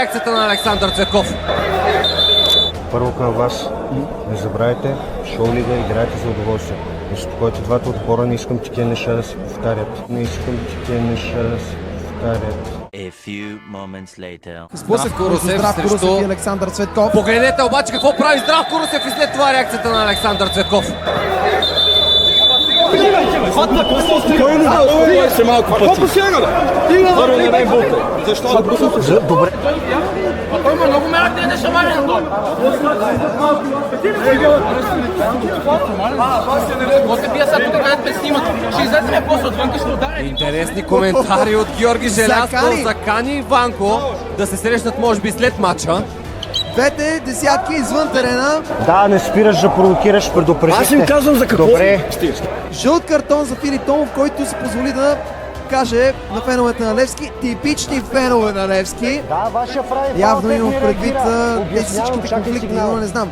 реакцията на Александър Цветков. Първо към вас, не забравяйте, шоу лига, играйте за удоволствие. Успокойте двата отбора, не искам такива неща да се повтарят. Не искам такива неща да се повтарят. A few moments later. Здрав Курусев Здрав Курусев срещу... и Александър Цветков. Погледнете обаче какво прави Здрав Курусев и след това реакцията на Александър Цветков. Се малко пъти. Първо не дай булка. Защо? Добре. Той има много мерак да е шамарен долу. После пия сега тук, където ме снимат. Ще излеземе после отвънка, ще ударим. Интересни коментари от Георги Желязко. Закани. Закани Иванко да се срещнат може би след матча. Двете десятки извън терена. Да, не спираш да провокираш, предупредихте. Аз им казвам за какво. Добре. Жълт картон за Филип Томов, който си позволи да каже на феновете на Левски, типични фенове на Левски. Да, вашия прави. Явно имам предвид тези всичките конфликти, но не знам.